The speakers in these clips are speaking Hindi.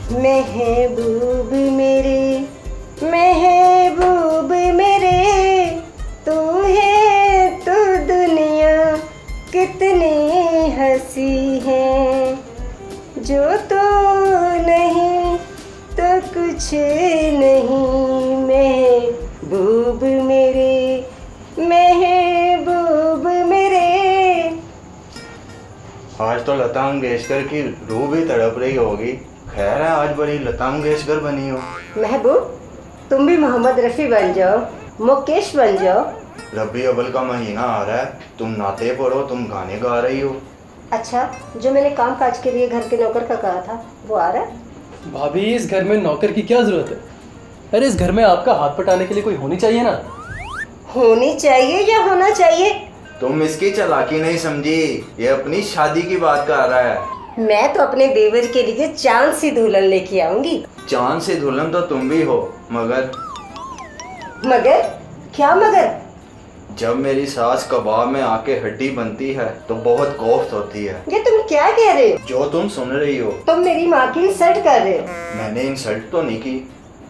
महबूब मेरे, महबूब मेरे, तू है तो दुनिया कितनी हंसी है, जो तू नहीं तो कुछ नहीं, महबूब मेरे, महबूब मेरे। आज तो लता मंगेशकर की रूह भी तड़प रही होगी। खैर है, आज बड़ी लता मंगेशकर बनी हो। महबूब, तुम भी मोहम्मद रफ़ी बन जाओ, मुकेश बन जाओ। रबी अव्वल का महीना आ रहा है, तुम नाते पढ़ो, तुम गाने गा रही हो। अच्छा, जो मैंने काम काज के लिए घर के नौकर का कहा था वो आ रहा है? भाभी, इस घर में नौकर की क्या जरूरत है? अरे इस घर में आपका हाथ पटाने के लिए कोई होनी चाहिए ना। होनी चाहिए या होना चाहिए? तुम इसकी चालाकी नहीं समझी, ये अपनी शादी की बात कर रहा है। मैं तो अपने देवर के लिए चांद सी दुल्हन लेके आऊंगी। चांद से दुल्हन तो तुम भी हो, मगर मगर? क्या मगर? जब मेरी सास कबाब में आके हड्डी बनती है तो बहुत कोफ्त होती है। ये तुम क्या कह रहे हो? जो तुम सुन रही हो। तुम मेरी माँ की इंसल्ट कर रहे हो। मैंने इंसल्ट तो नहीं की।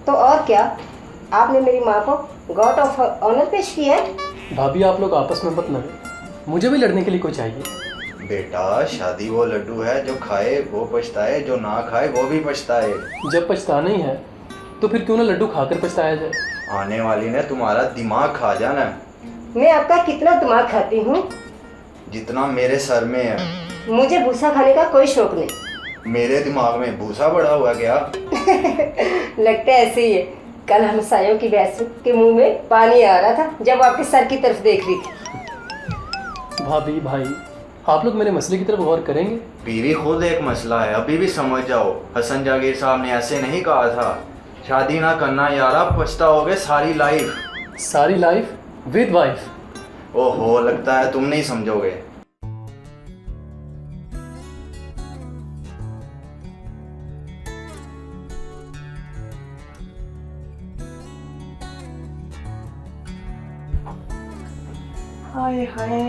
तो और क्या, आपने मेरी माँ को गॉड ऑफ ऑनर पेश किया है। भाभी, आप लोग आपस में मत लड़ो, मुझे भी लड़ने के लिए कोई चाहिए। बेटा, शादी वो लड्डू है जो खाए वो पछताए, जो ना खाए वो भी पछताए। जब पछताना ही है तो फिर क्यों ना लड्डू खाकर पछताया जाए। आने वाली ने तुम्हारा दिमाग खा जाना है। मैं आपका कितना दिमाग खाती हूँ? जितना मेरे सर में है। मुझे भूसा खाने का कोई शौक नहीं। मेरे दिमाग में भूसा पड़ा हुआ क्या? लगता है ऐसे ही है। कल हमसायों की भैंस के मुंह में पानी आ रहा था जब आपके सर की तरफ देख रही थी। भाभी, भाई, आप लोग मेरे मसले की तरफ गौर करेंगे? बीवी खुद एक मसला है, अभी भी समझ जाओ। हसन जागीर साहब ने ऐसे नहीं कहा था। शादी ना करना यारा, पछताओगे सारी लाइफ। सारी लाइफ विद वाइफ? ओहो, लगता है तुम नहीं समझोगे। हाय हाय,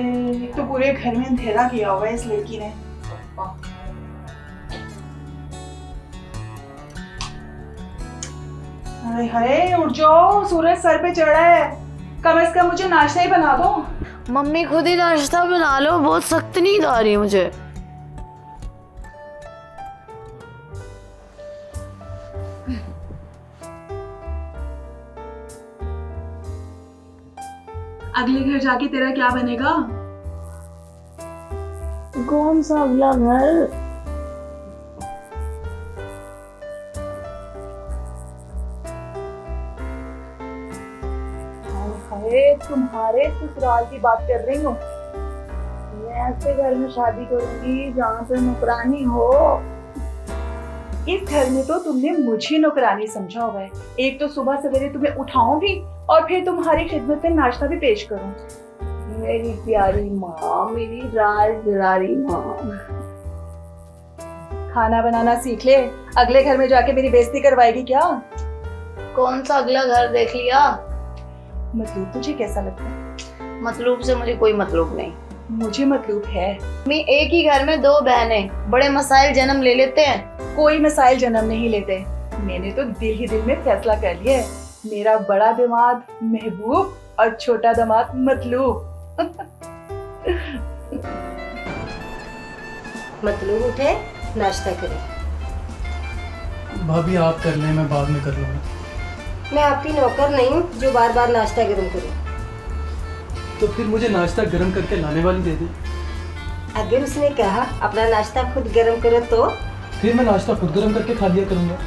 तो पूरे घर में अंधेरा किया हुआ है इस लड़की ने। हाय हाय, उठ जाओ, सूरज सर पे चढ़ा है। कम से कम मुझे नाश्ता ही बना दो। मम्मी खुद ही नाश्ता बना लो, बहुत सख्त नींद आ रही है मुझे। अगले घर जाके तेरा क्या बनेगा? कौन सा अगला घर? हाय, तुम्हारे ससुराल की बात कर रही हूँ। मैं ऐसे घर में शादी करूंगी जहाँ पे नौकरानी हो। इस घर में तो तुमने मुझे नौकरानी समझा हुआ है। एक तो सुबह सवेरे तुम्हें उठाऊं भी और फिर तुम्हारी खिदमत में नाश्ता भी पेश करूं। मेरी प्यारी माँ, मेरी राज दुलारी माँ। खाना बनाना सीख ले, अगले घर में जाके मेरी बेइज्जती करवाएगी क्या? कौन सा अगला घर देख लिया? मतलब तुझे कैसा लगता है? मतलूब से मुझे कोई मतलब नहीं। मुझे मतलब है। मैं एक ही घर में दो बहनें, बड़े मसाइल जन्म ले लेते हैं। कोई मसाइल जन्म नहीं लेते। मैंने तो दिल ही दिल में फैसला कर लिया है। मेरा बड़ा दामाद महबूब और छोटा दामाद मतलूब। मतलब उठे, नाश्ता करें। भाभी, आप कर लें, मैं बाद में कर लूँगा। मैं आपकी नौकर नहीं हूँ जो बार बार नाश्ता गर्म करूँ। तो फिर मुझे नाश्ता गर्म करके लाने वाली दे दे। अगर उसने कहा अपना नाश्ता खुद गर्म करो तो? फिर मैं नाश्ता खुद गर्म करके खा लिया करूँगा।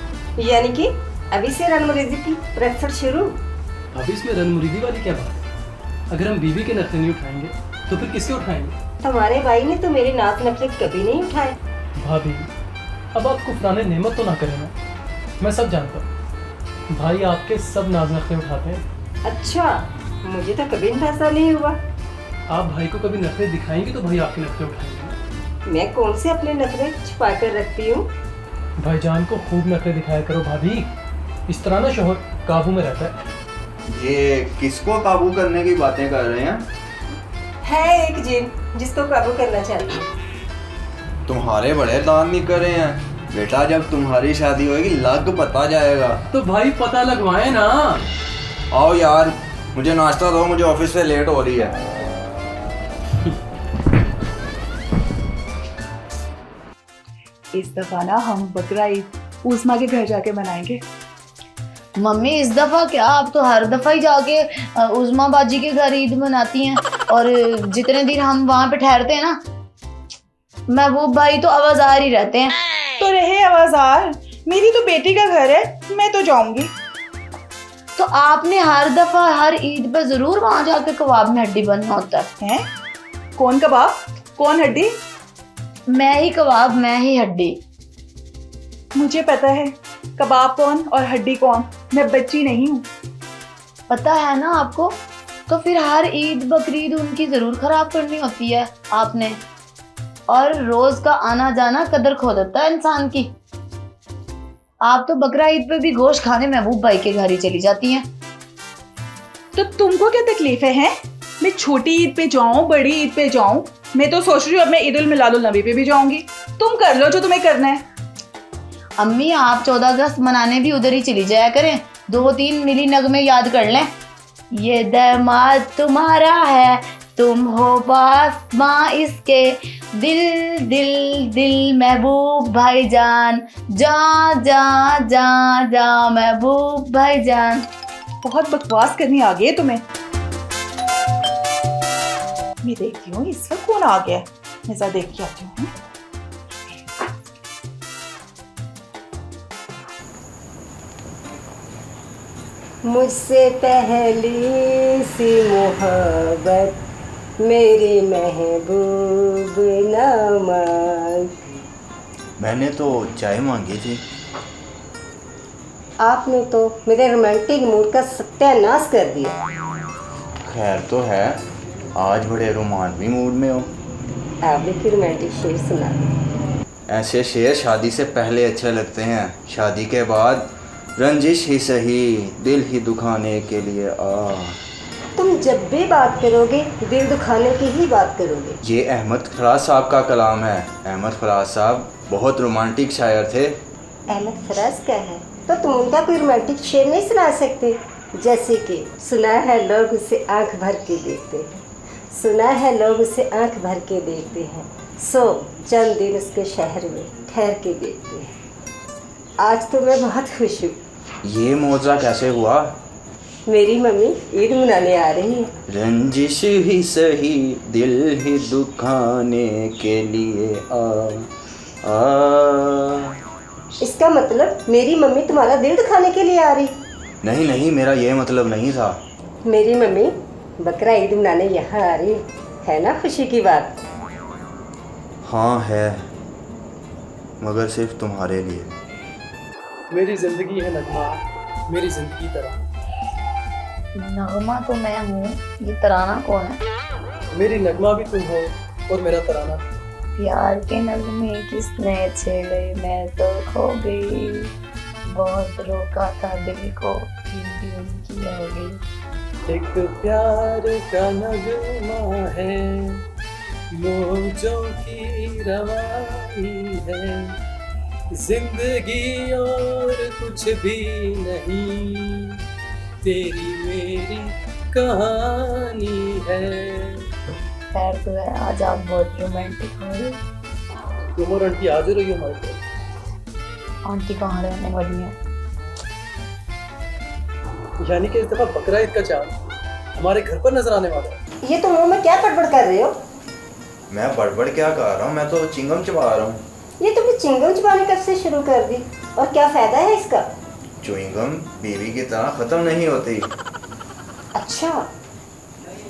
यानी कि अभी से रनमुरेजी की प्रेफर शुरू? भाभी, इसमें रनमुरीदी वाली क्या बात है? अगर हम बीवी के नखरे नहीं उठाएंगे तो फिर किसके उठाएंगे? तुम्हारे भाई ने तो मेरी नाक नखरे कभी नहीं उठाए। भाभी, अब आप कुफराने नेमत तो ना करें ना। मैं सब जानता हूँ, भाई आपके सब नाज नखरे उठाते हैं। अच्छा, मुझे तो कभी अंदाजा नहीं हुआ। आप भाई को कभी नखरे दिखाएंगे तो भाई आपके नखरे उठाएंगे। मैं कौन से अपने नखरे छुपा कर रखती हूँ? भाईजान को खूब नखरे दिखाया करो भाभी, इस तरह ना शोहर काबू में रहता है। ये किसको काबू करने की बातें कर रहे हैं? है एक जिन जिसको काबू करना चाहती हूँ। तुम्हारे बड़े दान नहीं कर रहे हैं। बेटा जब तुम्हारी शादी होगी लग पता जाएगा। तो भाई पता लगवाए ना। आओ यार, मुझे नाश्ता दो, मुझे ऑफिस से लेट हो रही है। इस दफा ना हम बकरा ईद उस्मा के घर जाके मनाएंगे। मम्मी इस दफा क्या, आप तो हर दफा ही जाके उज़मा बाजी के घर ईद मनाती हैं, और जितने दिन हम वहाँ पे ठहरते हैं ना, महबूब भाई तो आवाज़ार ही रहते हैं। तो रहे आवाज़ार, मेरी तो बेटी का घर है, मैं तो जाऊंगी। तो आपने हर दफा हर ईद पे जरूर वहाँ जाके कबाब में हड्डी बनना होता हैं? कौन कबाब, कौन हड्डी? मैं ही कबाब, मैं ही हड्डी। मुझे पता है कबाब कौन और हड्डी कौन, मैं बच्ची नहीं हूँ। पता है ना आपको, तो फिर हर ईद बकरीद उनकी जरूर खराब करनी होती है आपने, और रोज का आना जाना कदर खो देता है इंसान की। आप तो बकरा ईद पे भी गोश्त खाने महबूब भाई के घर ही चली जाती हैं। तो तुमको क्या तकलीफ है, हैं? मैं छोटी ईद पे जाऊं, बड़ी ईद पे जाऊं, मैं तो सोच रही हूँ अब मैं ईद उल मिलादुल नबी पे भी जाऊंगी। तुम कर लो जो तुम्हें करना है। अम्मी आप 14 अगस्त मनाने भी उधर ही चली जाया करें, 2-3 मिली नगमे याद कर लें। ये दामाद तुम्हारा है, तुम हो पास माँ इसके, दिल दिल दिल महबूब भाईजान, जा जा जा जा महबूब भाईजान। बहुत बकवास करनी आ गई है तुम्हें। मैं देखती हूँ इस वक्त कौन आ गया है, मैं जरा देख के आती हूँ। मुझसे पहली सी मोहब्बत मेरी महबूब ना मांग। मैंने तो चाय मांगी थी। आपने तो मेरे रोमांटिक मूड का सत्यानाश कर दिया। खैर तो है, आज बड़े रोमांटिक मूड में हो। आप भी फिर रोमांटिक शेर सुना दो। ऐसे शेर शादी से पहले अच्छे लगते हैं, शादी के बाद रंजिश ही सही, दिल ही दुखाने के लिए आ। तुम जब भी बात करोगे दिल दुखाने की ही बात करोगे। ये अहमद फराज साहब का कलाम है। अहमद फराज साहब बहुत रोमांटिक शायर थे। अहमद फराज का है तो तुम उनका कोई रोमांटिक शेर नहीं सुना सकते? जैसे कि सुना है लोग उसे आंख भर के देखते हैं, सुना है लोग उसे आंख भर के देखते हैं, सो चंद दिन उसके शहर में ठहर के देखते हैं। आज तो मैं बहुत खुश हूँ। ये मौजा कैसे हुआ? मेरी मम्मी ईद मनाने आ रही है। रंजिश ही सही, दिल ही दुखाने के लिए आ। इसका मतलब मेरी मम्मी तुम्हारा दिल दुखाने के लिए आ रही? नहीं नहीं, मेरा ये मतलब नहीं था। मेरी मम्मी बकरा ईद मनाने यहाँ आ रही है ना, खुशी की बात। हाँ है, मगर सिर्फ तुम्हारे लिए। मेरी जिंदगी है नगमा, मेरी जिंदगी तरह। नगमा तो मैं हूँ, ये तराना कौन है? मेरी नगमा भी तुम हो और मेरा तराना। प्यार के नगमे किसने छेड़े, मैं तो खो गई, बहुत रोका था दिल को, फिर भी उनकी हो गई। एक प्यार का नगमा है, मौजों की रवानी है, जिंदगी और कुछ भी नहीं, तेरी मेरी कहानी है। खैर तो है, आज आप बहुत रोमांटिक हो रहे। तुम और आंटी आज रही हो हमारे पास। आंटी कहाँ रहने वाली है? यानी कि इस दफा बकरा ईद का चांद हमारे घर पर नजर आने वाला है। ये तुम मुंह में क्या बड़बड़ कर रहे हो? मैं बड़बड़ क्या कर रहा हूँ, मैं तो चिंगम चबा रहा हूँ। ये तुमने चिंगम चबाने कब से शुरू कर दी और क्या फायदा है इसका? च्युइंगम बीवी की तरह खत्म नहीं होती। अच्छा,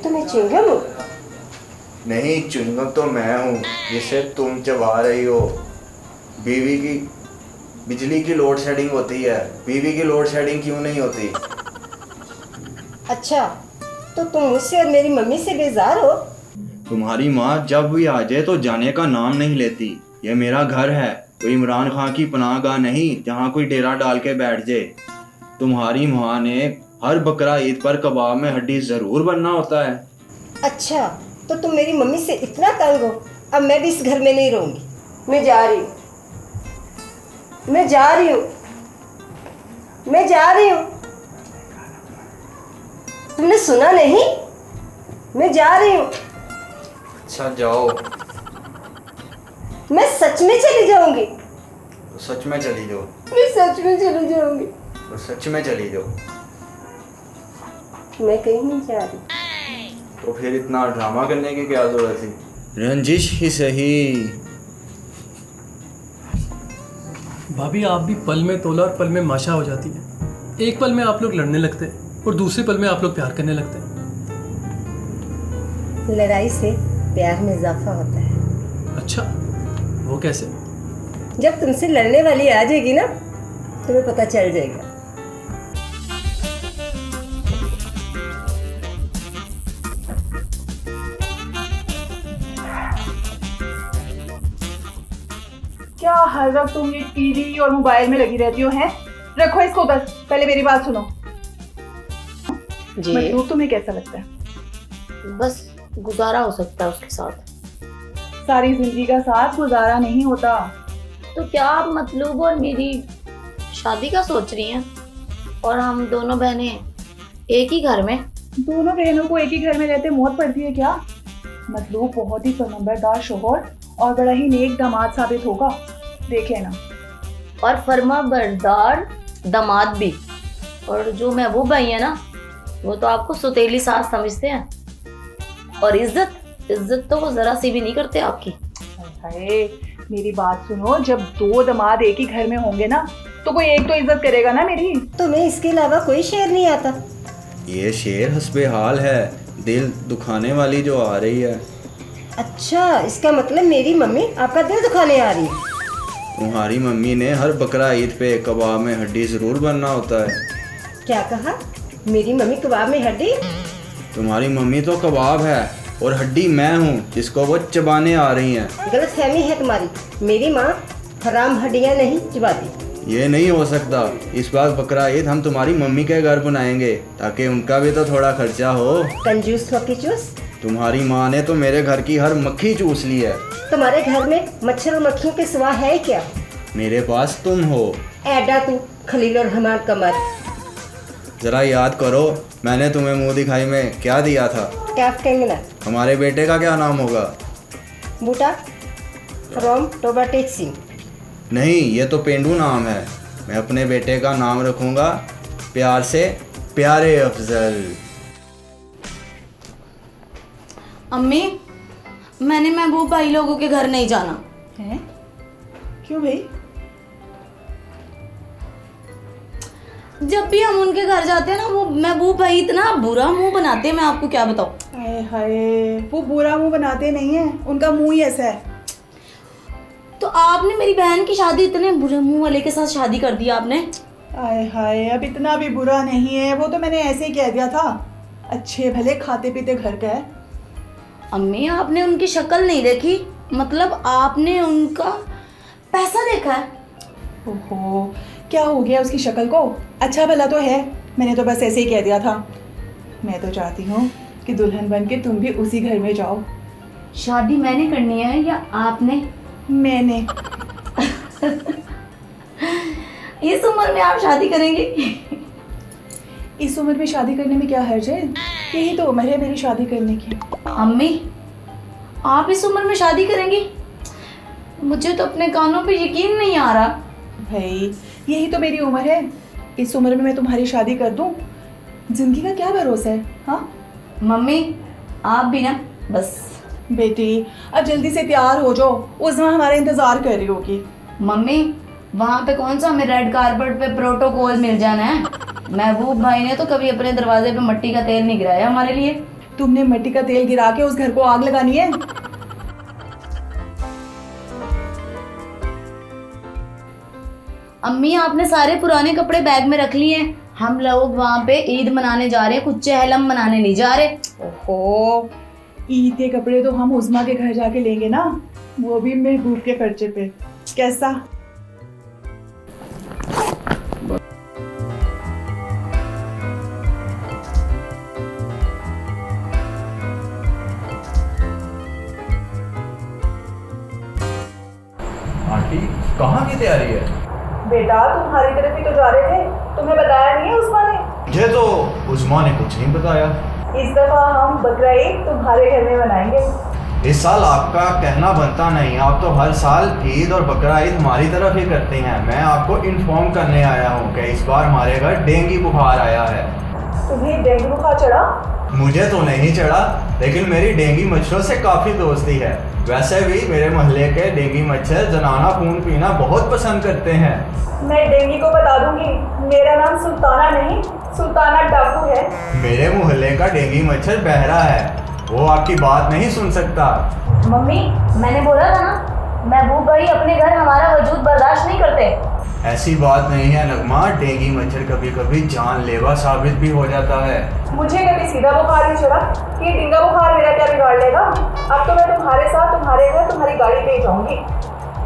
तुम्हें चिंगम हो? नहीं, च्युइंगम तो मैं हूँ जिसे तुम चबा रही हो। बीवी की बिजली की लोड शेडिंग होती है, बीवी की लोड शेडिंग क्यों नहीं होती? अच्छा, तो तुम मुझसे और मेरी मम्मी से बेजार हो? तुम्हारी माँ जब भी आ जाए तो जाने का नाम नहीं लेती। ये मेरा घर है, कोई इमरान खान की पनाहगाह नहीं जहाँ कोई डेरा डाल के बैठ जाए। तुम्हारी माँ ने हर बकरा ईद पर कबाब में हड्डी ज़रूर बनना होता है। अच्छा, तो तुम मेरी मम्मी से इतना तंग हो? अब मैं भी इस घर में नहीं रहूँगी, मैं जा रही हूँ। मैं जा रही हूँ, मैं जा रही हूँ। तुमने सुना नहीं? मैं जा रही हूँ। अच्छा जाओ। मैं सच में चली जाऊंगी। तो सच में चली जाओ। मैं सच में चली जाऊंगी। तो सच में चली जाओ। मैं कहीं नहीं जा रही। तो फिर इतना ड्रामा करने की क्या जरूरत थी? रंजिश ही सही। भाभी आप भी पल में तोला और पल में माशा हो जाती है। एक पल में आप लोग लड़ने लगते हैं और दूसरे पल में आप लोग प्यार करने लगते हैं। लड़ाई से प्यार में इजाफा होता है। अच्छा, वो कैसे? जब तुमसे लड़ने वाली आ जाएगी ना, तुम्हें पता चल जाएगा। क्या हर वक्त तुम ये टीवी और मोबाइल में लगी रहती हो? हैं, रखो इसको उधर। पहले मेरी बात सुनो। जी मतलूब तुम्हें कैसा लगता है? बस गुजारा हो सकता है उसके साथ। सारी जिंदगी का साथ गुजारा नहीं होता। तो क्या आप मतलूब और मेरी शादी का सोच रही हैं? और हम दोनों बहनें एक ही घर में? दोनों बहनों को एक ही घर में रहते मौत पड़ती है क्या? मतलूब बहुत ही फरमाबरदार शोहर और बड़ा ही नेक दामाद साबित होगा, देख लेना। और फरमाबरदार दामाद भी। और जो महबूब भाई है ना, वो तो आपको सुतीली सास समझते हैं। और इज्जत तो वो जरा सी भी नहीं करते आपकी। हाय, मेरी बात सुनो, जब दो दामाद एक ही घर में होंगे ना, तो कोई एक तो इज्जत करेगा ना मेरी। तुम्हें इसके अलावा कोई शेर नहीं आता? ये शेर हस्बे हाल है, दिल दुखाने वाली जो आ रही है। अच्छा, इसका मतलब मेरी मम्मी आपका दिल दुखाने आ रही है। तुम्हारी मम्मी ने हर बकरा ईद पे कबाब में हड्डी जरूर बनना होता है। क्या कहा? मेरी मम्मी कबाब में हड्डी? तुम्हारी मम्मी तो कबाब है और हड्डी मैं हूँ जिसको वो चबाने आ रही हैं। गलतफहमी है तुम्हारी। मेरी माँ हराम हड्डियाँ नहीं चबाती। ये नहीं हो सकता। इस बार बकरा ईद हम तुम्हारी मम्मी के घर बनाएंगे ताकि उनका भी तो थोड़ा खर्चा हो। कंजूस हो की चूस। तुम्हारी माँ ने तो मेरे घर की हर मक्खी चूस ली है। तुम्हारे घर में मच्छर और मक्खियों के सिवा है क्या? मेरे पास तुम हो। ऐडा तू खलील और हमार कमर। जरा याद करो, मैंने तुम्हें मुंह दिखाई में क्या दिया था? कैफ कंगना। हमारे बेटे का क्या नाम होगा? बूटा फ्रॉम टोबा टेक्सी। नहीं, ये तो पेंडू नाम है। मैं अपने बेटे का नाम रखूंगा प्यार से प्यारे अफजल। अम्मी, मैंने महबूब भाई लोगों के घर नहीं जाना। हैं? क्यों भाई? जब भी हम उनके घर जाते हैं ना, वो महबूब भाई इतना बुरा मुंह बनाते हैं, मैं आपको क्या बताऊं। हाय हाय, वो बुरा मुंह बनाते नहीं है, उनका मुंह ही ऐसा है। तो आपने मेरी बहन की शादी इतने बुरे मुंह वाले के साथ शादी कर दी आपने। हाय हाय, अब इतना भी बुरा नहीं है, वो तो मैंने ऐसे ही कह दिया था। अच्छे भले खाते पीते घर का है। अम्मी, आपने उनकी शक्ल नहीं देखी, मतलब आपने उनका पैसा देखा है। ओहो, क्या हो गया उसकी शक्ल को? अच्छा भला तो है, मैंने तो बस ऐसे ही कह दिया था। मैं तो चाहती हूँ कि दुल्हन बन के तुम भी उसी घर में जाओ। शादी मैंने करनी है या आपने? मैंने। इस उम्र में आप शादी करेंगे? इस उम्र में शादी करने में क्या हर्ज है? यही तो उम्र है मेरी शादी करने की। अम्मी, आप इस उम्र में शादी करेंगी? मुझे तो अपने कानों पे यकीन नहीं आ रहा। भाई, यही तो मेरी उम्र है। इस उम्र में मैं तुम्हारी शादी कर दूं? जिंदगी का क्या भरोसा है? हाँ मम्मी, आप भी ना बस। बेटी, अब जल्दी से तैयार हो जाओ, उज़मा हमारा इंतजार कर रही होगी। मम्मी, वहाँ पे कौन सा हमें रेड कारपेट पे प्रोटोकॉल मिल जाना है? महबूब भाई ने तो कभी अपने दरवाजे पे मट्टी का तेल नहीं गिराया हमारे लिए। तुमने मिट्टी का तेल गिरा के उस घर को आग लगानी है? अम्मी, आपने सारे पुराने कपड़े बैग में रख लिए हैं। हम लोग वहाँ पे ईद मनाने जा रहे हैं, कुछ चहलम मनाने नहीं जा रहे। ओहो, ईद के कपड़े तो हम उज़मा के घर जाके लेंगे ना, वो भी महबूब के खर्चे पे। कैसा? आंटी, कहाँ की तैयारी है? बेटा तुम्हारी तरफ ही तो जा रहे थे, तुम्हें बताया नहीं है उस्मा ने? मुझे तो उस्मा ने कुछ नहीं बताया। इस दफा हम बकरा ईद तुम्हारे घर में मनाएंगे। इस साल आपका कहना बनता नहीं, आप तो हर साल ईद और बकरा ईद हमारी तरफ ही करते हैं। मैं आपको इन्फॉर्म करने आया हूँ कि इस बार हमारे घर डेंगू बुखार आया है। तुम्हें डेंगू बुखार चढ़ा? मुझे तो नहीं चढ़ा, लेकिन मेरी डेंगू मच्छरों से काफ़ी दोस्ती है। वैसे भी मेरे मोहल्ले के डेंगू मच्छर जनाना खून पीना बहुत पसंद करते हैं। मैं डेंगू को बता दूंगी, मेरा नाम सुल्ताना नहीं सुल्ताना डाकू है। मेरे मोहल्ले का डेंगू मच्छर बहरा है, वो आपकी बात नहीं सुन सकता। मम्मी, मैंने बोला था ना, महबूब भाई अपने घर हमारा वजूद बर्दाश्त नहीं करते। ऐसी बात नहीं है नगमा, डेंगू मच्छर कभी कभी जानलेवा साबित भी हो जाता है। मुझे कभी सीधा बुखार नहीं चढ़ा, ये डिंगा बुखार मेरा क्या बिगाड़ लेगा? अब तो मैं तुम्हारे साथ तुम्हारे घर तुम्हारी गाड़ी पे ही जाऊंगी।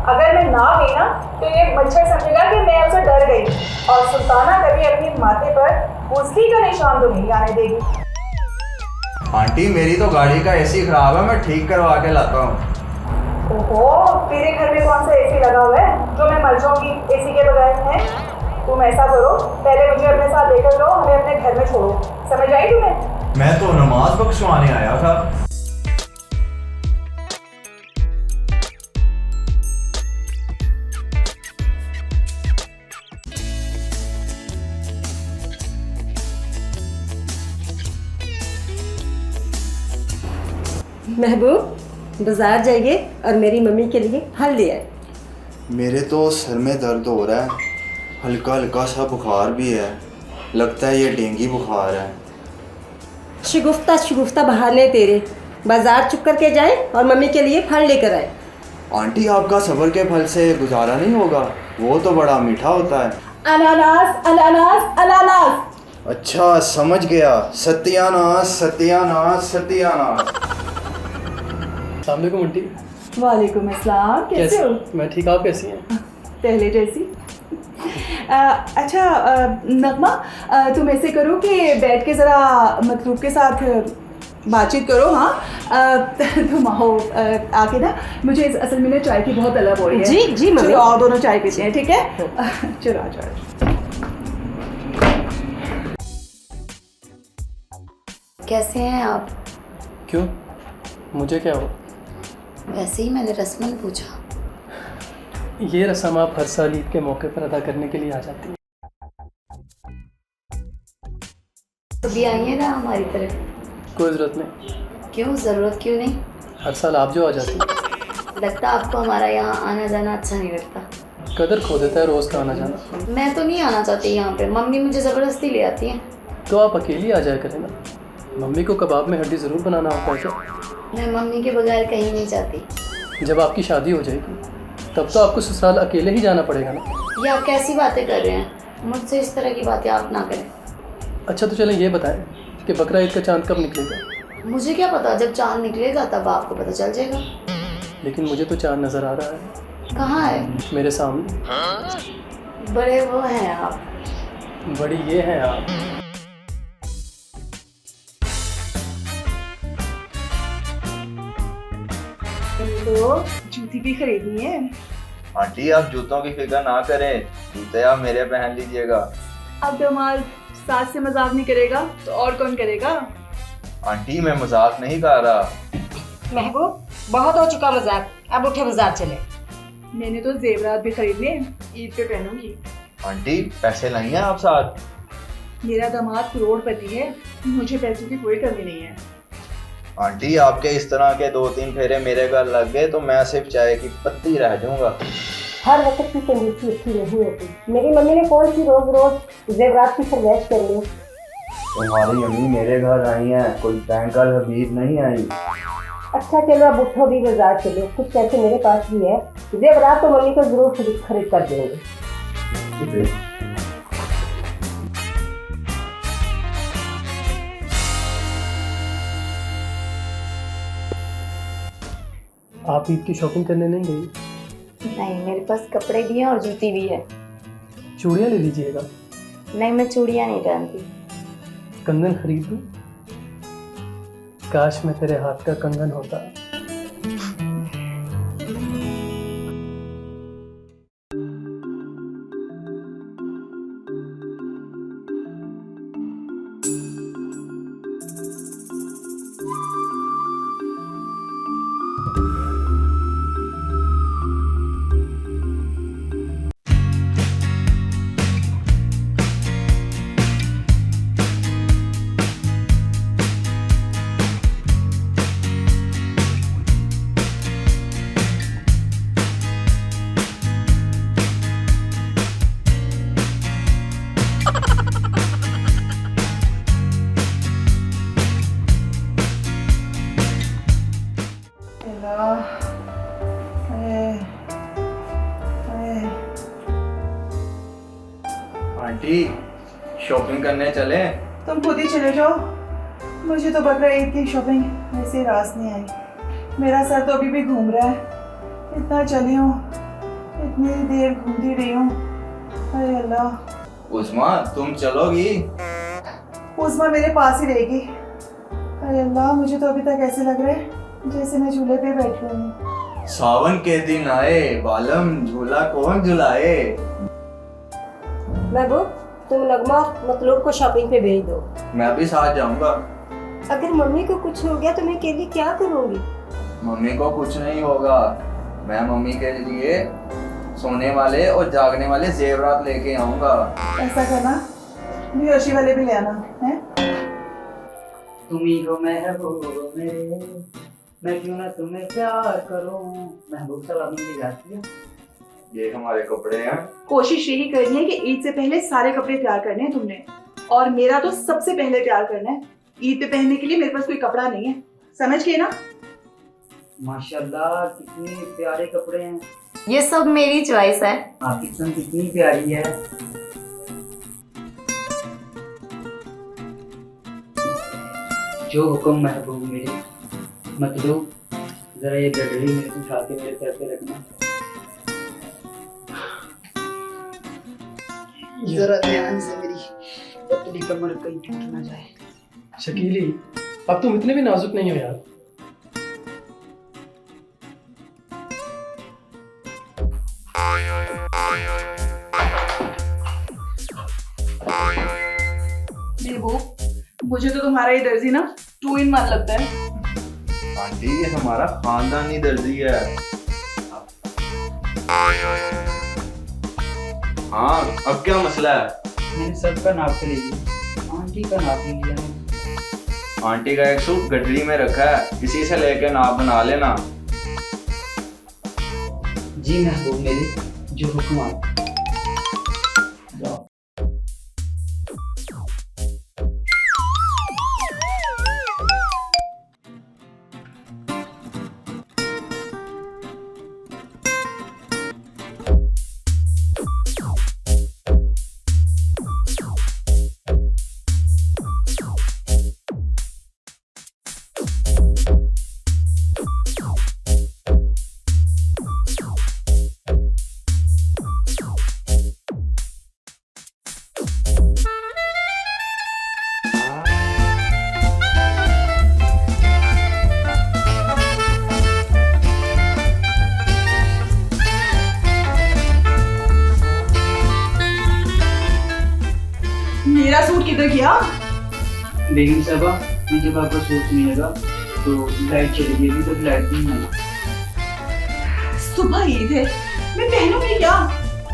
अगर मैं ना गई ना तो ये मच्छर समझेगा कि मैं उससे डर गई, और सुल्ताना कभी अपने माथे पर उसकी का निशान तो नहीं आने देगी। आंटी, मेरी तो गाड़ी का एसी खराब है, मैं ठीक करवा के लाता हूँ। ओहो, तेरे घर में कौन सा एसी लगा हुआ है जो मैं मर जाऊंगी एसी के बगैर? है तुम ऐसा करो, पहले मुझे अपने साथ लेकर लो, हमें अपने घर में छोड़ो। समझ आई तुम्हें? मैं तो नमाज बख्शवाने आया था। महबूब, बाजार जाइए और मेरी मम्मी के लिए फल ले आए। मेरे तो सर में दर्द हो रहा है, हल्का हल्का सा बुखार भी है, लगता है ये डेंगू बुखार है। शगुफ्ता शगुफ्ता बहाने तेरे, बाजार चुप करके जाए और मम्मी के लिए फल लेकर आए। आंटी, आपका सब्र के फल से गुजारा नहीं होगा, वो तो बड़ा मीठा होता है। अनानास अनानास अनानास। अच्छा, समझ गया, सत्यानाश सत्यानाश सत्यानाश। अस्सलाम वालेकुम आंटी। वालेकुम अस्सलाम, कैसे हो? मैं ठीक, आप कैसी हैं? पहले जैसी। अच्छा नगमा, तुम ऐसे करो कि बैठ के ज़रा मतलूब के साथ बातचीत करो। हाँ, तुम आओ, आके ना मुझे असल में ना चाय की बहुत तलब हो रही है। जी जी मम्मी। चलो आओ, दोनों चाय पीते हैं, ठीक है? चलो आ जाओ। कैसे हैं आप? क्यों, मुझे क्या हो? वैसे ही मैंने रस्मन पूछा। ये रस्म आप हर साल ईद के मौके पर अदा करने के लिए आ जाती हैं। कभी आइए ना हमारी तरफ। कोई ज़रूरत नहीं। क्यों, ज़रूरत क्यों नहीं? हर साल आप जो आ जाती हैं। लगता आपको हमारा यहाँ आना जाना अच्छा नहीं लगता। कदर खो देता है रोज़ का आना जाना। मैं तो नहीं आना चाहती यहाँ पे, मम्मी मुझे ज़बरदस्ती ले आती हैं। तो आप अकेली आ जाया करें ना, मम्मी को कबाब में हड्डी ज़रूर बनाना होता है क्या? मैं मम्मी के बगैर कहीं नहीं जाती। जब आपकी शादी हो जाएगी तब तो आपको ससुराल अकेले ही जाना पड़ेगा ना। ये आप कैसी बातें कर रहे हैं? मुझसे इस तरह की बातें आप ना करें। अच्छा तो चलें ये बताएं कि बकरा ईद का चांद कब निकलेगा? मुझे क्या पता, जब चांद निकलेगा तब आपको पता चल जाएगा। लेकिन मुझे तो चांद नज़र आ रहा है। कहाँ है? मेरे सामने। बड़े वो हैं आप। बड़ी ये हैं आप। तो जूती भी खरीदनी है। आंटी, आप जूतों की फिक्र ना करें, जूते आप मेरे पहन लीजिएगा। अब जमाल सास से मजाक नहीं करेगा तो और कौन करेगा? आंटी, मैं मजाक नहीं कर रहा। महबूब, बहुत हो चुका मजाक, अब उठे बाजार चले। मैंने तो जेवरात भी खरीदने, ईद पे पहनूंगी। आंटी, पैसे नहीं हैं आप साथ? मेरा दामाद करोड़पति है, मुझे पैसों की कोई कमी नहीं है। आंटी, आपके इस तरह के 2-3 फेरे मेरे घर लग गए तो मैं सिर्फ चाय की पत्ती रह जाऊंगा। हर वक्त की कंडीशन अच्छी नहीं होती। मेरी मम्मी ने कौन सी रोज रोज जेवरात की फरमाइश कर ली। तुम्हारी अम्मी मेरे घर आई हैं, कोई बैंकल हबीब नहीं आई। अच्छा चलो, अब उठो भी बाजार चलो, कुछ पैसे मेरे पास भी है, जेवरात तो मम्मी को जरूर खरीद कर देंगे। आप ईद की शॉपिंग करने नहीं गई? नहीं, मेरे पास कपड़े भी हैं और जूती भी है। चूड़ियाँ ले लीजिएगा। नहीं, मैं चूड़ियाँ नहीं पहनती। कंगन खरीद दूँ? काश मैं तेरे हाथ का कंगन होता। शॉपिंग करने चले? तुम खुद ही चले जाओ, मुझे तो बकरा ईद की शॉपिंग वैसे रास नहीं आई। मेरा सर तो अभी भी घूम रहा है, इतना चली हूँ, इतनी देर घूमती रही हूँ। अरे अल्लाह। उस्मा तुम चलोगी? उस्मा मेरे पास ही रहेगी। अरे अल्लाह, मुझे तो अभी तक ऐसे लग रहा है जैसे मैं झूले पे बैठी हूँ। सावन के दिन आए, बालम झूला कौन झुलाए। महबूब, तुम नगमा मतलूब को शॉपिंग पे भेज दो। मैं भी साथ जाऊंगा। अगर मम्मी को कुछ हो गया तो मैं अकेली क्या करूँगी? मम्मी को कुछ नहीं होगा, मैं मम्मी के लिए सोने वाले और जागने वाले जेवरात लेके आऊंगा। ऐसा करना, बेहोशी वाले भी ले आना है। तुम्ही हो महबूब मेरे, मैं क्यों ना तुम्हें प्यार करूं। महबूब साहब आपने ये याद किया? ये हमारे कपड़े हैं। कोशिश यही करनी है कि ईद से पहले सारे कपड़े तैयार करने हैं तुमने, और मेरा तो सबसे पहले तैयार करना है। ईद पे पहनने के लिए मेरे पास कोई कपड़ा नहीं है, समझ गए ना? माशाल्लाह कितने प्यारे कपड़े हैं। ये सब मेरी चॉइस है। आपकी पसंद कितनी प्यारी है। जो हुक्म महबूब मेरे, मतलब जरा ये गडरी मेरे को उठा के मेरे सर पे रखना। जरा ध्यान से, मेरी पतली कमर कहीं टूट ना जाए। शकीली, अब तुम इतने भी नाजुक नहीं हो यार। महबूब, मुझे तो तुम्हारा ये दर्जी ना 2 in 1 लगता है। आंटी ये हमारा खानदानी दर्जी है। हाँ, अब क्या मसला है? मैंने सबका नाप ले लिया, आंटी का नाप नहीं लिया मैंने। आंटी का एक सूट गठरी में रखा है, इसी से लेके नाप बना लेना। जी महबूब मेरे, जो हुक्म आप। जाओ। मेरा सूट किधर गया? बेगम साहबा, ये जब आपका सूट नहीं लगा तो लाइट चली गई, अभी तक लाइट नहीं आई। सुबह ईद है, मैं पहनूंगी क्या?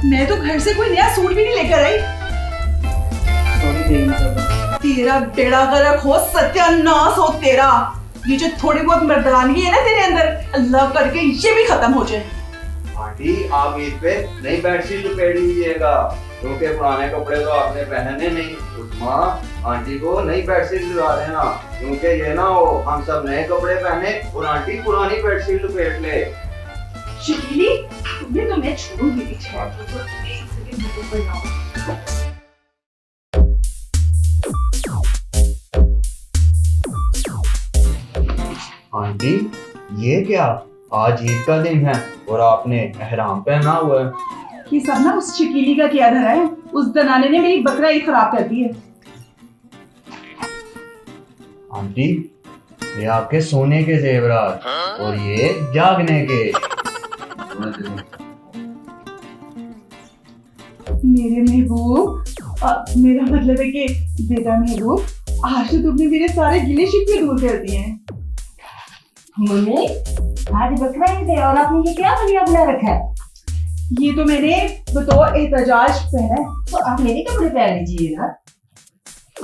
मैं तो घर से कोई नया सूट भी नहीं लेकर आई। सॉरी बेगम साहबा। तेरा बेड़ा गर्क हो, सत्यानाश हो तेरा। ये जो थोड़ी बहुत मर्दानगी है ना तेरे अंदर, अल्लाह करके ये भी खत्म हो जाए। आंटी आप ईद पे नई बेडशीट लपेट लीजिएगा, क्योंकि पुराने कपड़े तो आपने पहने नहीं। उस्मा, आंटी को नई बेडशीट दिला देना, क्योंकि ये ना हो हम सब नए कपड़े पहने और आंटी पुरानी बेडशीट लपेट ले। शकीली, तुम्हें तो मैं छोड़ूंगी नहीं। आंटी ये क्या, आज ईद का दिन है और आपने एहराम पहना हुआ है। ये सब ना उस शकीली का किया धरा है। उस दनाने ने मेरी बकरा ईद खराब कर दी है। आंटी ये आपके सोने के जेवरात और ये जागने के। मेरे महबूब, मेरा मतलब है कि बेटा महबूब, आज तो तुमने मेरे सारे गिले शिकवे दूर कर दिए हैं। मम्मी, आज बकरा ईद है और आपने ये क्या बलिया बना रखा है? ये तो मैंने बतौर एहतजाज पहना है। तो आप मेरे कपड़े पहन लीजिए ना।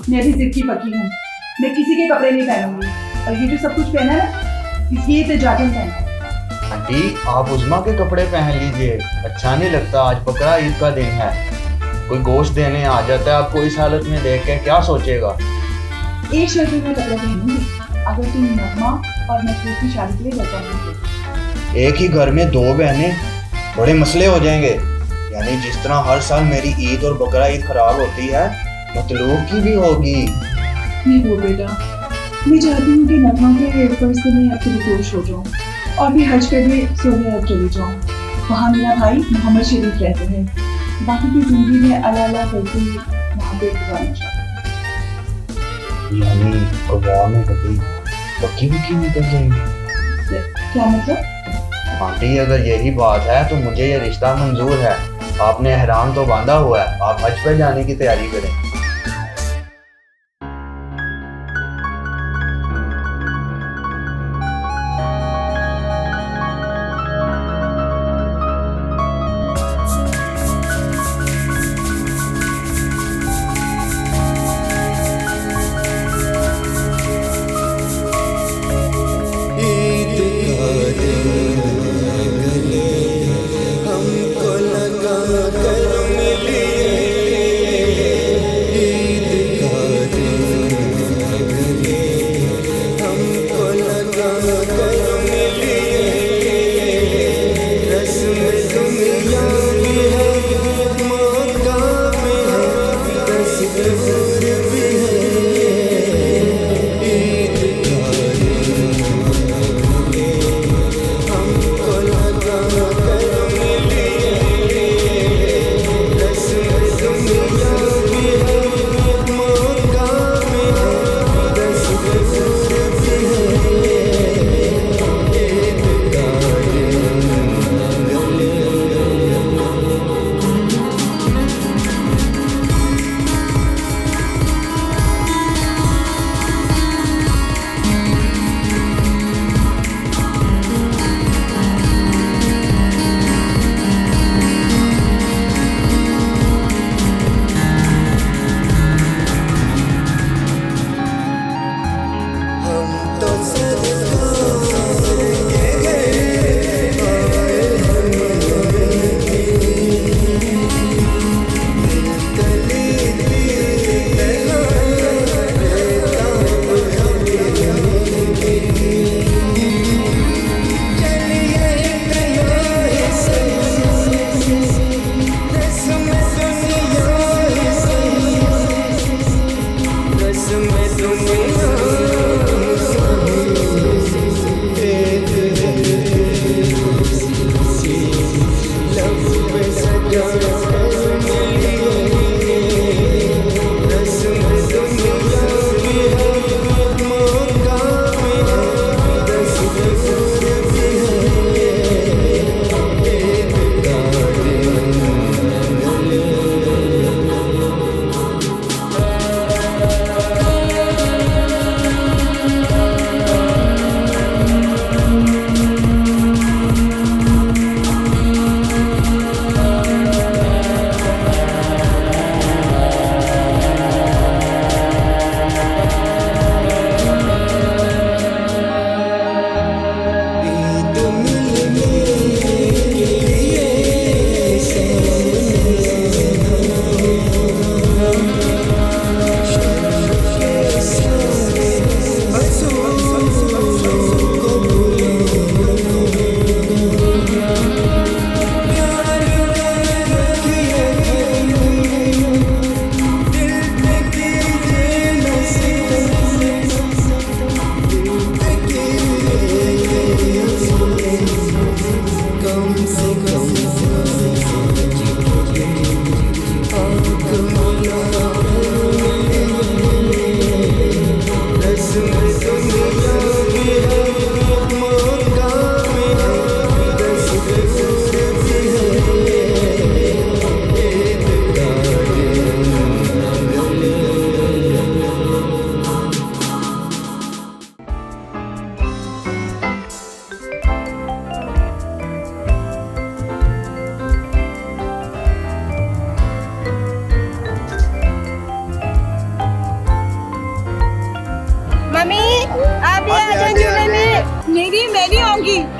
मैं भी जिद की पकी हूँ, मैं किसी के कपड़े नहीं पहनूंगी। और ये जो सब कुछ पहना है ना, इसलिए एहतजाजन पहना है। आंटी आप उस्मा के कपड़े पहन लीजिए, अच्छा नहीं लगता, आज बकरा ईद का दिन है। कोई गोश्त देने आ जाता है, आपको इस हालत में देख के क्या सोचेगा? एक शर्त में मैं कपड़े पहनूंगी, अगर तुम नगमा और महबूब की शादी के लिए लड़का नहीं। एक ही घर में 2 बहनें, बड़े मसले हो जाएंगे। यानी जिस तरह हर साल मेरी ईद और बकरा ईद खराब होती है, मतलूब की भी होगी। नहीं वो बेटा, मैं चाहती हूँ कि नगमा के पर्स से मैं आपके लिए खुश हो जाऊँ और भी हज पे भी सऊदी अरब चली जाऊँ। वहाँ मेरा भाई मोहम्मद शरीफ रहते हैं। बाकी की जिंदगी में अल्लाह अल्लाह करके वहाँ पे गुजारना चाहती हूँ। यानी अब्राह में कभी पक्की निकल जाएगी। क्या मतलब? आंटी अगर यही बात है तो मुझे ये रिश्ता मंजूर है। आपने एहराम तो बांधा हुआ है, आप हज पर जाने की तैयारी करें।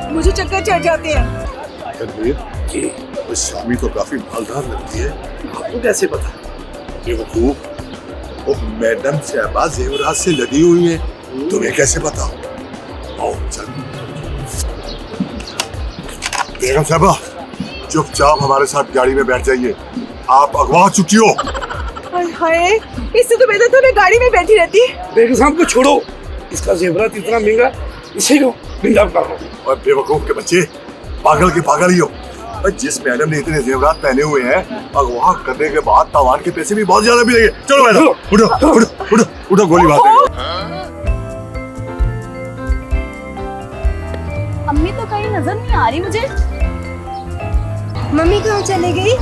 मुझे चक्कर चढ़ जाते हैं। रणवीर जी, वो शामी तो काफी मालदार लगती है, आपको कैसे पता? बेवकूफ, वो मैडम शहबाज जेवरात से लगी हुई है, तुम्हें कैसे पता? आओ चल। बेगम साहबा, चुपचाप हमारे साथ गाड़ी में बैठ जाइए, आप अगवा चुकी हो। हाय, इससे तो बेहतर तो मैं गाड़ी में बैठी रहती। बेगम साहब को छोड़ो, इसका जेवरात इतना महंगा, इसी को बिंदास कर लो। और बेवकूफ के बच्चे, पागल के पागल ही हो। और जिस मैडम ने इतने जेवरात पहने हुए हैं, अगवा करने के बाद तावान के पैसे भी बहुत ज्यादा मिलेंगे। चलो मैडम, उठो उठो उठो उठो, गोली मार देंगे। अम्मी तो कहीं नजर नहीं आ रही मुझे। मम्मी कहाँ चली गई?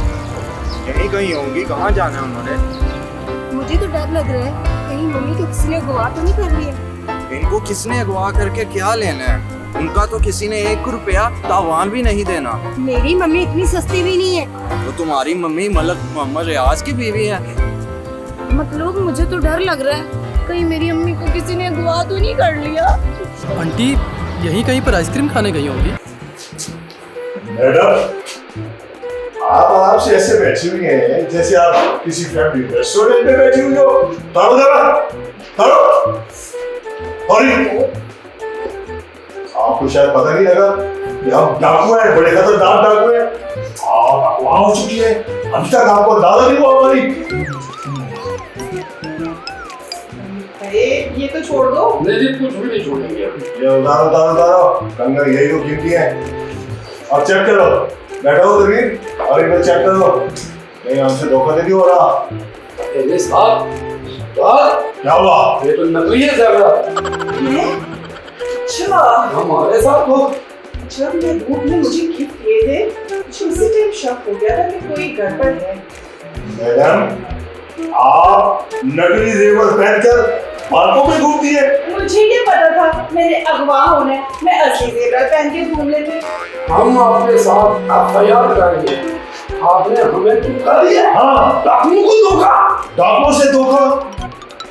यहीं कहीं होंगी, कहाँ जाना है उन्होंने? मुझे तो डर लग रहा है कहीं मम्मी को किसी ने अगवा तो नहीं कर लिया। इनको किसने अगवा करके क्या लेना है? उनका तो किसी ने 1 रुपया तावान भी नहीं देना। मेरी मम्मी इतनी सस्ती भी नहीं है। तो तुम्हारी मम्मी मलक मोहम्मद रियाज की बीवी है। मतलब मुझे तो डर लग रहा है कहीं मेरी अम्मी को किसी ने अगवा तो नहीं कर लिया। आंटी यहीं कहीं पर आइसक्रीम खाने गई होंगी। मैडम, आप आराम से ऐसे बैठी हुई हैं जैसे आप किसी फैमिली रेस्टोरेंट में बैठी हुई हो। तारो जरा, तारो। अरे, आपको शायद पता नहीं लगा कि हम डाकू हैं, बड़े खतरनाक डाकू हैं। आप अगवा हो चुकी है, अभी तक आपको अंदाजा नहीं हुआ हमारी। अरे ये तो छोड़ दो। नहीं कुछ भी नहीं छोड़ेंगे। ये उतारो उतारो उतारो, कंगन यही तो कीमती है। अब चेक करो, बैठो तरीन और इधर चेक करो, नहीं हमसे धोखा नहीं हो रहा। अरे साहब, क्या हुआ? ये तो नकली है ज़रा। अच्छा, हमारे साथ तो जब मैं धूप में मुझे गिफ्ट दिए थे, मुझे उसी टाइम शक हो गया था कि कोई गड़बड़ है। मैडम, आप नकली जेवर पहनकर पार्कों में घूमती है। मुझे ये पता था मैंने अगवा होना है, मैं असली जेवर पहन के घूम लेती। हम आपके साथ FIR कराएंगे। आपने हमें धोखा दिया। हाँ, डाकुओं को धोखा। डाकुओं से धोखा,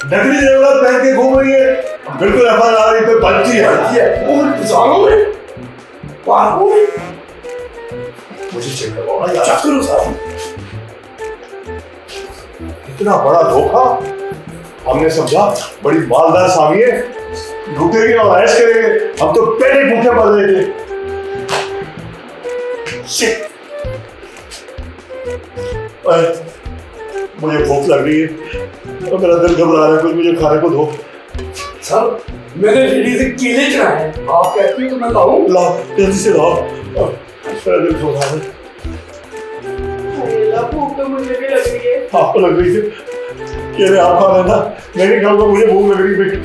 नकली जेवर पहन के घूम रही है। बिल्कुल FIR पे बनती है। और बाजारों में, पार्कों में। मुझे चेक करवाओ ना यार। चेक करो साहब। इतना बड़ा धोखा, हमने समझा बड़ी मालदार स्वामी है, लूटेंगे और ऐश करेंगे। हम तो पहले भूखे पड़ रहे थे। Shit! मुझे भूख लग रही है और मेरा दिल घबरा रहा है, कुछ मुझे खाने को दो। सर, मैंने रेडी से केले चढ़ाए हैं। आप कहती हो तो मैं लाऊं? लाओ, जल्दी से लाओ। मेरा दिल घबरा रहा है। अरे अल्लाह, भूख तो मुझे भी लग रही है। आपको लग रही थी? केले आप खा लेना, मेरे घर को मुझे भूख लग रही है।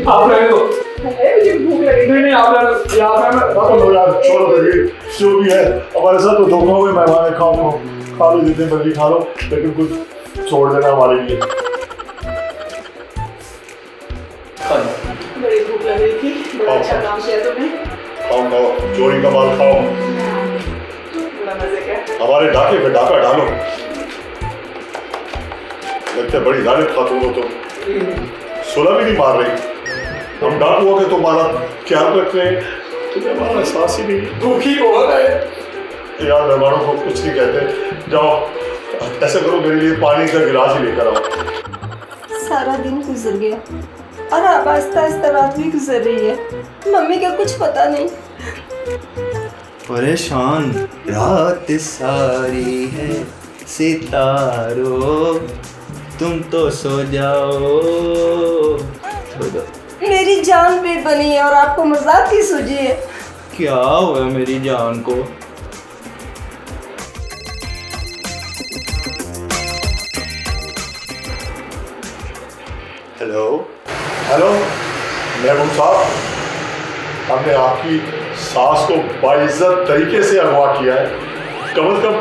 आप रहने दो। मुझे भूख लग रही है। नहीं आप रहने दो। यार छोड़ो करिए, जो भी है हमारे साथ तो धोखा हुए। मेहमान है, खाओ खा लो, जितने मर्जी खा लो, लेकिन कुछ छोड़ देना हमारे लिए। बड़ी भूख लग रही थी, बड़ा अच्छा काम किया तुमने। खाओ खाओ, चोरी का माल खाओ, बड़ा मजे का। हमारे डाके पे डाका डालो। लगता है बड़ी जालिम खातून हो तुम, सुलह भी नहीं मार रही। हम डाकू हो के तुम्हारा ख्याल रख रहे हैं, तुम्हें हमारा एहसास ही नहीं। दुखी हो रहा है यार, मेहमानों को कुछ नहीं कहते। जाओ, ऐसा करो, मेरे लिए पानी का गिलास ही लेकर आओ। सारा दिन गुजर गया और अब आहिस्ता आहिस्ता रात भी गुजर रही है। मम्मी का कुछ पता नहीं। परेशान रात सारी है सितारों, तुम तो सो जाओ। मेरी जान भी बनी है और आपको मजाक की सूझी है। क्या हुआ मेरी जान को? हेलो हेलो, महबूब साहब, हमने आपकी सास को बाइज्जत तरीके से अगवा किया है। कम से कम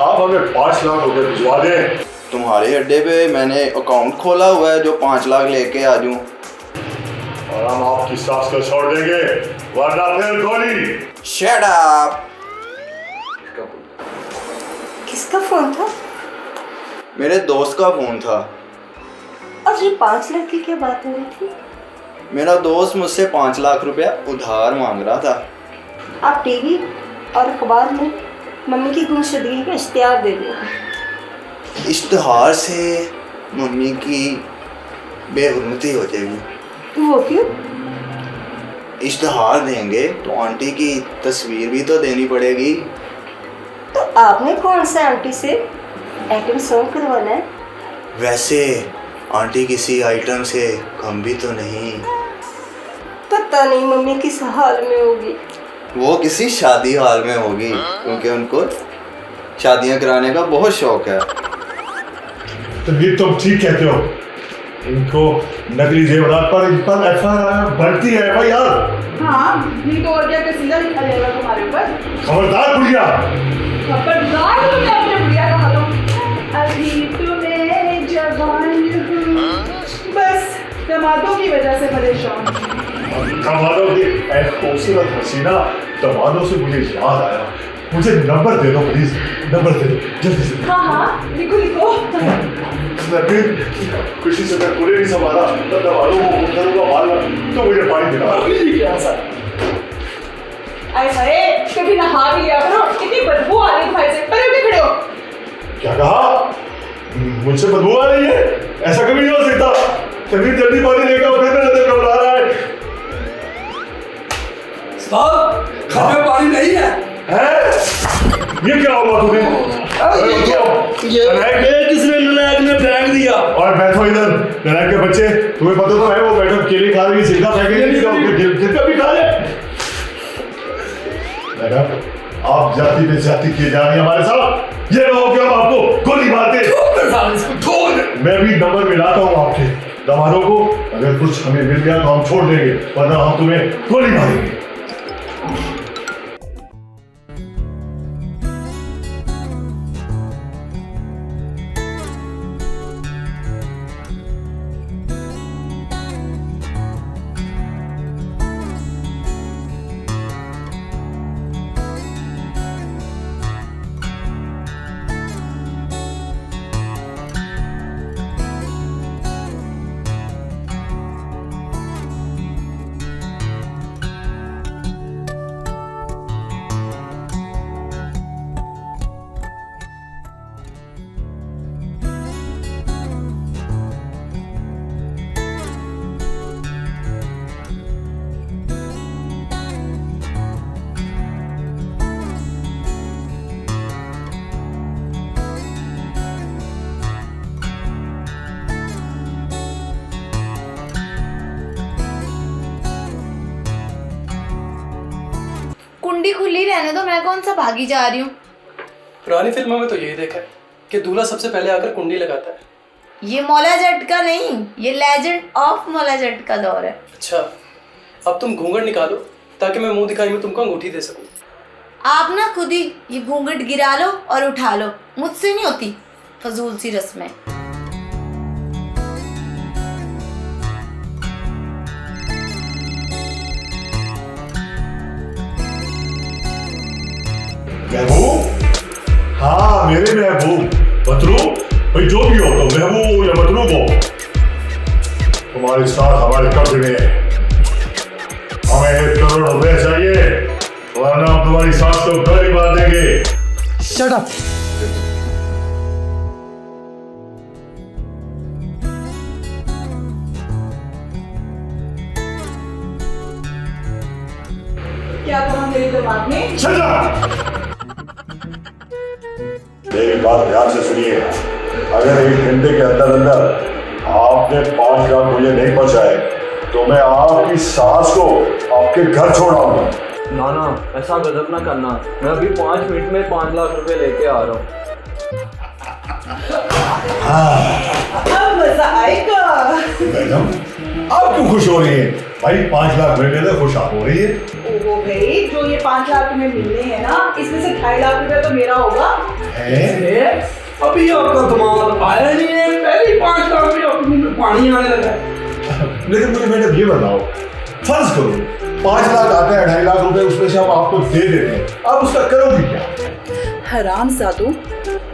आप हमें 5 लाख रुपए भिजवा दें। तुम्हारे अड्डे पे मैंने अकाउंट खोला हुआ है जो 5 लाख लेके आ जाऊं। और हम आपकी सास को छोड़ देंगे, वरना फिर गोली। Shut up. किसका फोन था? मेरे दोस्त का फोन था। और ये 5 लाख की क्या बात हो रही थी? मेरा दोस्त मुझसे 5 लाख रुपया उधार मांग रहा था। आप टीवी और अखबार में मम्मी की गुमशुदगी का इश्तिहार दे दें। इश्तिहार से मम्मी की बेहुरमती हो जाएगी। वो क्यों? इश्तिहार देंगे तो आंटी की तस्वीर भी तो देनी पड़ेगी। तो आपने कौन सा आंटी से आइटम सॉन्ग करवाना है? वैसे आंटी किसी आइटम से कम भी तो नहीं? पता नहीं मम्मी किस हाल में होगी। वो किसी शादी हाल में होगी, क्योंकि उनको शादियां कराने का बहुत शौक है। तो ये तुम ठीक कहते हो। इनको नकली जेवरात पर इन पर एफआईआर बनती है भाई यार। हाँ, नहीं तो और क्या कसीदा लिखा जाएगा तुम्हारे ऊपर। खबरदार बुढ़िया। खबरदार तुमने अपने बुढ़िया कहा तो। अभी तुम्हें जवान हूँ, बस दमादों की वजह से परेशान हूँ। दमादों की खूबसूरत हसीना दमादों से मुझे याद आया। मुझे नंबर दे दो प्लीज, नंबर दे दो जल्दी से। हाँ हाँ, लिखो लिखो। लेकिन खुशी से मैं पूरे नहीं संभाला तो दमादों को मुंडरों का मारना तो मुझे पानी दिला। आए हाय, कभी नहा भी लिया करो, कितनी बदबू आ रही है भाई से। परे उठे खड़े हो। क्या कहा? मुझसे बदबू आ रही है? ऐसा कभी नहीं हो सकता। तभी जल्दी पानी लेकर उठे, मेरा दिल घबरा रहा है। उस्ताद, घर में पानी नहीं है। हैं? ये क्या हुआ तुम्हें? ये किसने नलायक ने फेंक दिया? और बैठो इधर, नलायक के बच्चे। तुम्हें पता तो है वो मैडम केले खा रही है, सिरका फेंकेंगे नहीं तो सिरका भी खा ले। मैडम, आप जाति में जाति किए जा रही है हमारे साथ। ये रहो कि हम आपको गोली मारते। मैं भी नंबर मिलाता हूँ आपके दमादों को। अगर कुछ हमें मिल गया तो हम छोड़ देंगे, वरना हम तुम्हें गोली मारेंगे। कुंडी खुली रहने दो, मैं कौन सा भागी जा रही हूँ। पुरानी फिल्मों में तो यही देखा है कि दूल्हा सबसे पहले आकर कुंडी लगाता है। ये मौला जट का नहीं, ये लेजेंड ऑफ मौला जट का दौर है। अच्छा, अब तुम घूंघट निकालो ताकि मैं मुंह दिखाई में तुमको अंगूठी दे सकूं। आप ना खुद ही ये घूंघट गिरा लो और उठा लो, मुझसे नहीं होती फजूल सी रस्में। महबूब, हाँ मेरे महबूब। मतलूब भाई जो भी हो, तो महबूब या मतलूब हो, तुम्हारे साथ हमारे कब्जे में है। हमें 1 करोड़ रुपए चाहिए, वरना हम तुम्हारी सास को गोली मार देंगे। Shut up. क्या कहा मेरे दिमाग में? Shut up! मेरी बात ध्यान से सुनिए। अगर 1 घंटे के अंदर अंदर आपने 5 लाख मुझे नहीं पहुंचाए तो मैं आपकी सास को आपके घर छोड़ाऊंगा। ना ना, ऐसा गजब ना करना। मैं अभी 5 मिनट में 5 लाख रुपए लेके आ रहा हूँ। अब मजा आएगा। मैडम, आप क्यों खुश हो रही हैं? भाई 5 लाख मिलने से खुश आप हो रही है। ओहो भाई, जो ये 5 लाख तुम्हें मिलने हैं ना, इसमें से 2.5 लाख रुपए तो मेरा होगा। अभी आपका दिमाग आया नहीं है, पहले ही 5 लाख में अपने मुंह में पानी आने लगा है। लेकिन मुझे मैडम ये बताओ, फर्ज करो 5 लाख आते हैं, 2.5 लाख रुपए उसमें से हम आपको दे देते हैं, आप उसका करोगे क्या? हरामजादो,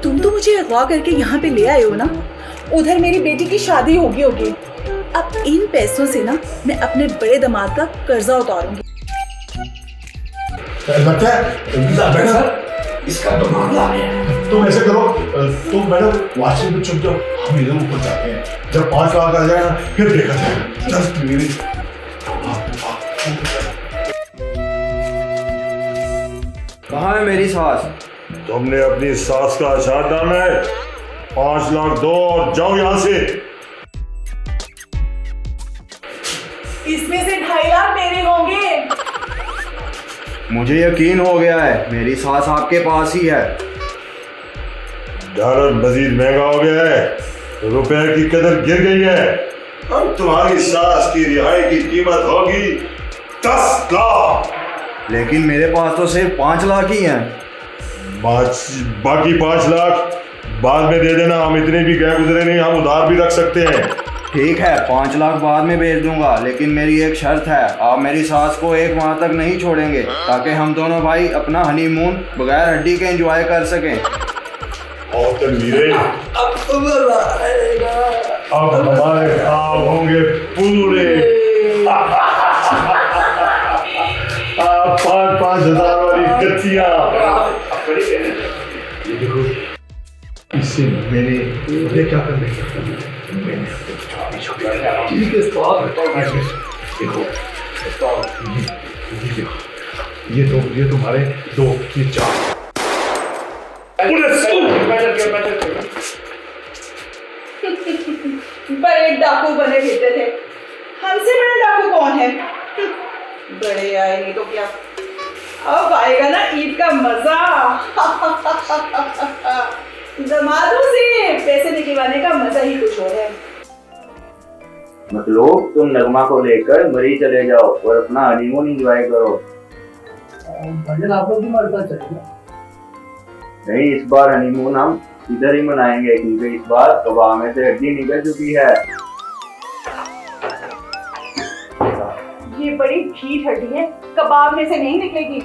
तुम तो मुझे अगवा करके यहाँ पे ले आए हो ना। उधर मेरी बेटी की शादी होगी। अब इन पैसों से ना मैं अपने बड़े दामाद का कर्जा उतारूंगी। लगता है मैडम इसका दिमाग आ गया। तुम ऐसे करो, तुम मैडम वॉशरूम में छुप जाओ, हम इधर ऊपर जाते हैं। जब 5 लाख आ जाएगा फिर देखा जाएगा। Just please. कहाँ है मेरी सास? तुमने अपनी सास का अचार डाला है? 5 लाख दो और जाओ यहाँ से। इसमें से 2.5 लाख मेरे होंगे। मुझे यकीन हो गया है, मेरी सास आपके पास ही है। डॉलर मजीद महंगा हो गया है, रुपए की कदर गिर गई है। अब तुम्हारी सास की रिहाई की कीमत होगी 10 लाख। लेकिन मेरे पास तो सिर्फ 5 लाख ही हैं। बाकी 5 लाख बाद में दे देना, हम इतने भी गए गुजरे नहीं, हम उधार भी रख सकते हैं। ठीक है, 5 लाख बाद में भेज दूंगा, लेकिन मेरी एक शर्त है, आप मेरी सास को 1 माह तक नहीं छोड़ेंगे, ताकि हम दोनों भाई अपना हनीमून बगैर हड्डी के एंजॉय कर सकें। और तनवीरे, अब तो मजा आएगा। अब हमारे काम होंगे पूरे। 5-5 हजार वाली कच्चियां। ये देखो, इससे मैंने क्या करने मैंने ठीक है साहब। देखो, ये तुम्हारे 2, ये 4। पर एक डाकू बने फिरते थे, हमसे बड़ा डाकू कौन है? बड़े आए नहीं तो क्या, अब आएगा ना ईद का मजा। दमादों से पैसे निकलवाने का मजा ही कुछ और है। मतलब तुम नगमा को लेकर मरी चले जाओ और अपना हनीमून एंजॉय करो। भजन आपको भी मरता चलेगा। नहीं, इस बार हनीमून हम इधर ही मनाएंगे, क्योंकि इस बार कबाब में से हड्डी निकल चुकी है। ये बड़ी ढीठ हड्डी है, कबाब में से नहीं निकलेगी।